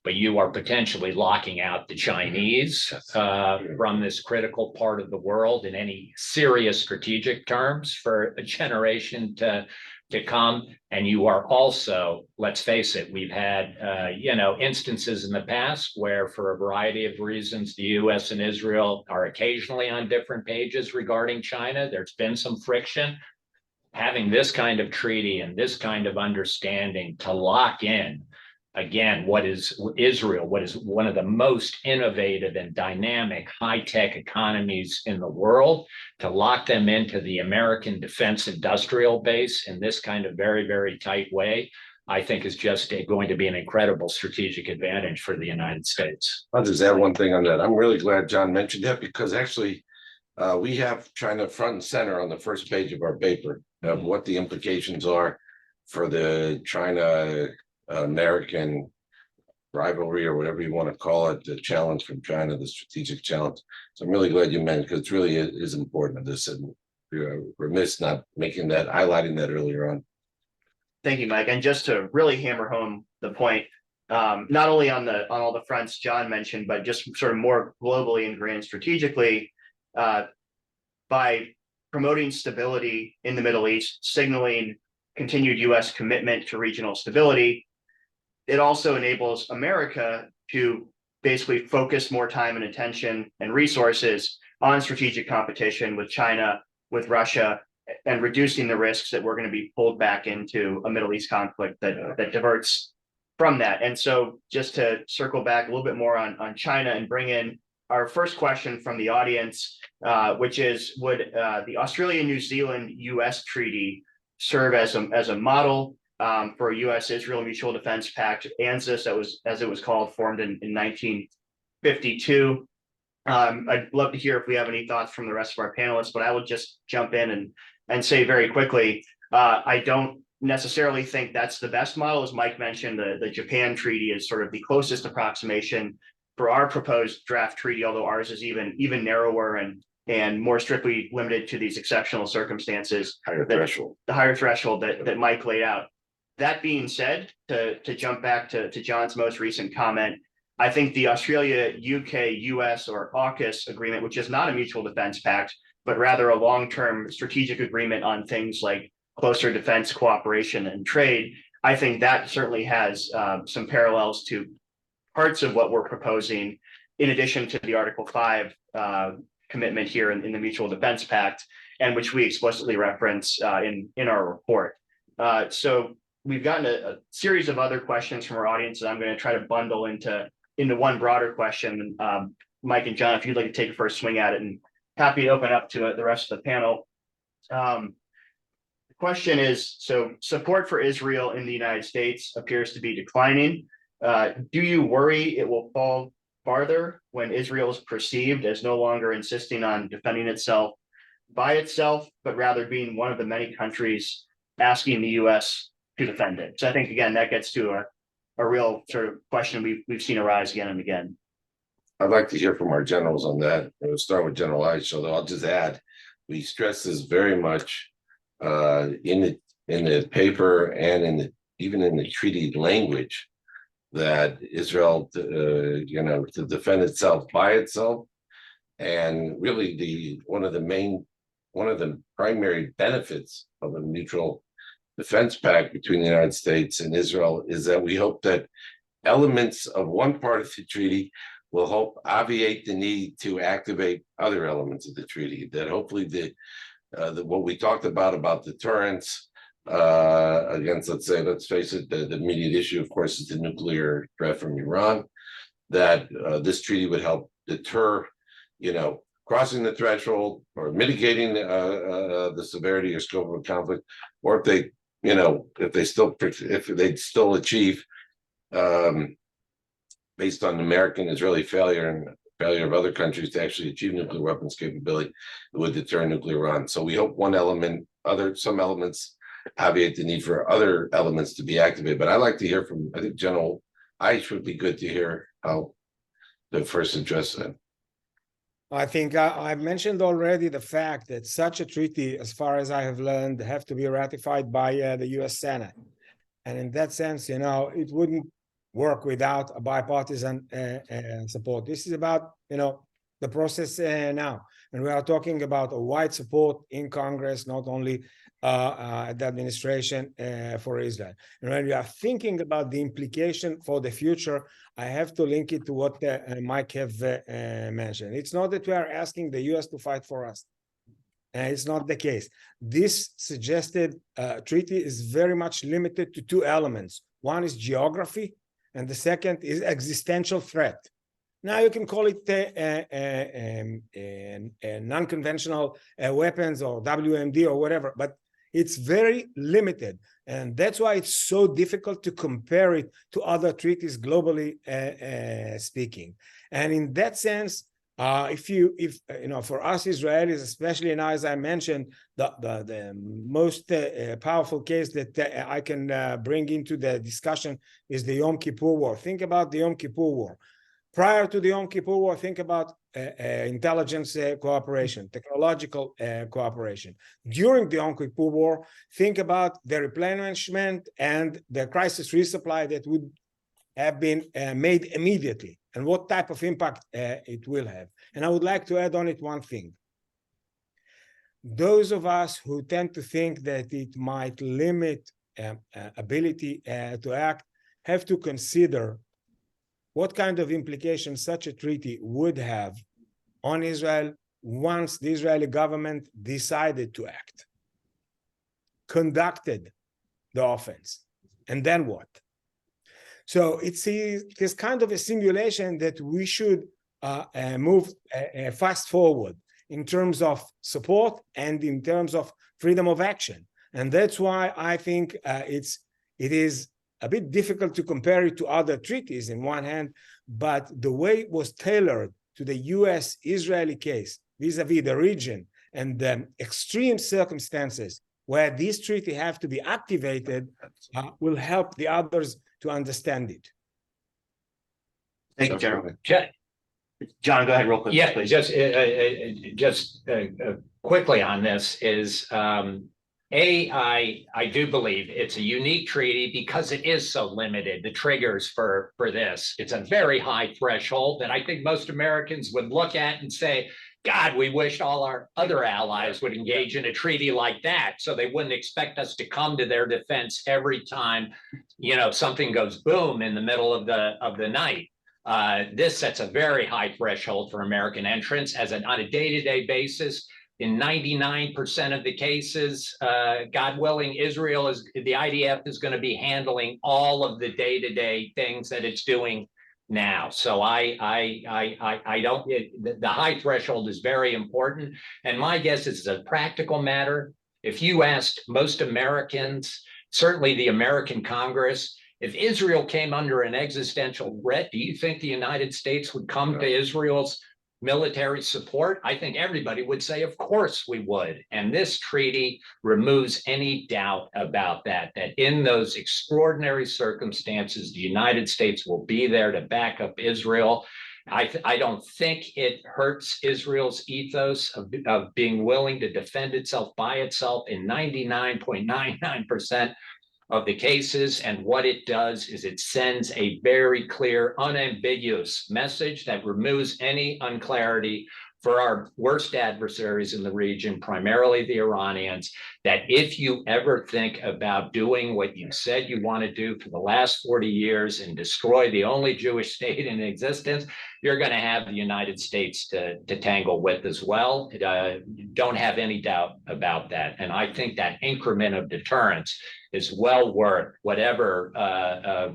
Speaker 3: but you are potentially locking out the Chinese from this critical part of the world in any serious strategic terms for a generation to come. And you are also, let's face it, we've had instances in the past where, for a variety of reasons, the US and Israel are occasionally on different pages regarding China. There's been some friction. Having this kind of treaty and this kind of understanding to lock in, again, what is Israel, what is one of the most innovative and dynamic high-tech economies in the world, to lock them into the American defense industrial base in this kind of very, very tight way, I think is just going to be an incredible strategic advantage for the United States.
Speaker 2: I'll just add one thing on that. I'm really glad John mentioned that, because actually we have China front and center on the first page of our paper of what the implications are for the China American rivalry, or whatever you want to call it, the challenge from China, the strategic challenge. So I'm really glad you mentioned, because it really is important. This, and you're remiss not highlighting that earlier on.
Speaker 1: Thank you, Mike. And just to really hammer home the point, not only on all the fronts John mentioned, but just sort of more globally and grand strategically, by promoting stability in the Middle East, signaling continued US commitment to regional stability, it also enables America to basically focus more time and attention and resources on strategic competition with China, with Russia, and reducing the risks that we're going to be pulled back into a Middle East conflict that diverts from that. And so just to circle back a little bit more on China and bring in our first question from the audience, which is, would the Australia-New Zealand-US treaty serve as a model for a U.S.-Israel Mutual Defense Pact, ANZUS, as it was called, formed in 1952. I'd love to hear if we have any thoughts from the rest of our panelists, but I would just jump in and say very quickly, I don't necessarily think that's the best model. As Mike mentioned, the Japan treaty is sort of the closest approximation for our proposed draft treaty, although ours is even narrower and more strictly limited to these exceptional circumstances. The higher threshold that Mike laid out. That being said, to jump back to John's most recent comment, I think the Australia, UK, US, or AUKUS agreement, which is not a mutual defense pact, but rather a long-term strategic agreement on things like closer defense cooperation and trade, I think that certainly has some parallels to parts of what we're proposing, in addition to the Article 5 commitment here in the Mutual Defense Pact, and which we explicitly reference in our report. So we've gotten a series of other questions from our audience that I'm going to try to bundle into one broader question. Mike and John, if you'd like to take a first swing at it, and happy to open up to the rest of the panel. The question is, so support for Israel in the United States appears to be declining. Do you worry it will fall farther when Israel is perceived as no longer insisting on defending itself by itself, but rather being one of the many countries asking the US to defend it? So I think, again, that gets to a real sort of question we've seen arise again and again.
Speaker 2: I'd like to hear from our generals on that. We'll start with General Eich, although I'll just add, we stress this very much in the paper and even in the treaty language, that Israel, to defend itself by itself, and really one of the primary benefits of a mutual defense pact between the United States and Israel is that we hope that elements of one part of the treaty will help obviate the need to activate other elements of the treaty. That hopefully what we talked about deterrence against, let's face it, the immediate issue, of course, is the nuclear threat from Iran, that this treaty would help deter, crossing the threshold or mitigating the severity or scope of a conflict, or if they'd still achieve, based on American Israeli failure and failure of other countries to actually achieve nuclear weapons capability, it would deter nuclear Iran. So we hope some elements obviate the need for other elements to be activated. But I'd like to hear from, I think General Eich would be good to hear how to first address that.
Speaker 4: I think I've mentioned already the fact that such a treaty, as far as I have learned, have to be ratified by the US Senate. And in that sense, you know, it wouldn't work without a bipartisan support. This is about, you know, the process now. And we are talking about a wide support in Congress, not only the administration for Israel. And when we are thinking about the implication for the future, I have to link it to what Mike have mentioned. It's not that we are asking the US to fight for us. It's not the case. This suggested treaty is very much limited to two elements. One is geography, and the second is existential threat. Now you can call it non-conventional weapons or WMD or whatever, but it's very limited. And that's why it's so difficult to compare it to other treaties globally speaking. And in that sense, if you know, for us Israelis, especially now, as I mentioned, the most powerful case that I can bring into the discussion is the Yom Kippur War. Think about the Yom Kippur War. Prior to the Yom Kippur War, think about intelligence cooperation, technological cooperation. During the Yom Kippur War, think about the replenishment and the crisis resupply that would have been made immediately, and what type of impact it will have. And I would like to add on it one thing. Those of us who tend to think that it might limit ability to act have to consider what kind of implications such a treaty would have on Israel once the Israeli government decided to act, conducted the offense, and then what? So it's kind of a simulation that we should move fast forward in terms of support and in terms of freedom of action. And that's why I think it is a bit difficult to compare it to other treaties in one hand, but the way it was tailored to the US-Israeli case vis-a-vis the region and the extreme circumstances where this treaty have to be activated will help the others to understand it.
Speaker 1: Thank you, General.
Speaker 3: Okay.
Speaker 1: John, go ahead real quick.
Speaker 3: Yeah,
Speaker 1: please.
Speaker 3: just quickly on this is, I do believe it's a unique treaty because it is so limited, the triggers for this. It's a very high threshold that I think most Americans would look at and say, God, we wish all our other allies would engage in a treaty like that, so they wouldn't expect us to come to their defense every time, you know, something goes boom in the middle of the night. This sets a very high threshold for American entrance on a day-to-day basis. In 99% of the cases, God willing, the IDF is going to be handling all of the day-to-day things that it's doing now. So the high threshold is very important. And my guess is it's a practical matter. If you asked most Americans, certainly the American Congress, if Israel came under an existential threat, do you think the United States would come to Israel's military support? I think everybody would say, of course we would. And this treaty removes any doubt about that in those extraordinary circumstances, the United States will be there to back up Israel. I don't think it hurts Israel's ethos of being willing to defend itself by itself in 99.99% of the cases. And what it does is it sends a very clear, unambiguous message that removes any unclarity for our worst adversaries in the region, primarily the Iranians, that if you ever think about doing what you said you want to do for the last 40 years and destroy the only Jewish state in existence, you're going to have the United States to tangle with as well. Don't have any doubt about that. And I think that increment of deterrence is well worth whatever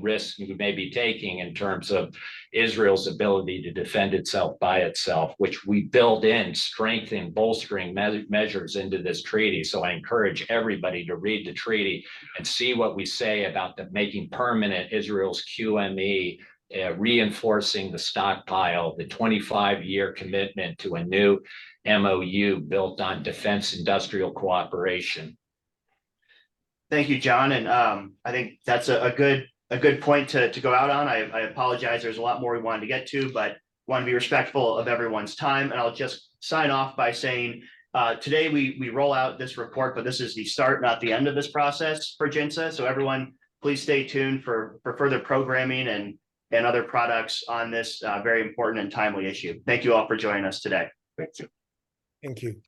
Speaker 3: risk you may be taking in terms of Israel's ability to defend itself by itself, which we build in strength and bolstering measures into this treaty. So I encourage everybody to read the treaty and see what we say about making permanent Israel's QME, reinforcing the stockpile, the 25-year commitment to a new MOU built on defense industrial cooperation.
Speaker 1: Thank you, John. And I think that's a good point to go out on. I apologize. There's a lot more we wanted to get to, but want to be respectful of everyone's time, and I'll just sign off by saying today we roll out this report, but this is the start, not the end of this process for GINSA. So everyone, please stay tuned for further programming and other products on this very important and timely issue. Thank you all for joining us today.
Speaker 2: Thank you.
Speaker 4: Thank you.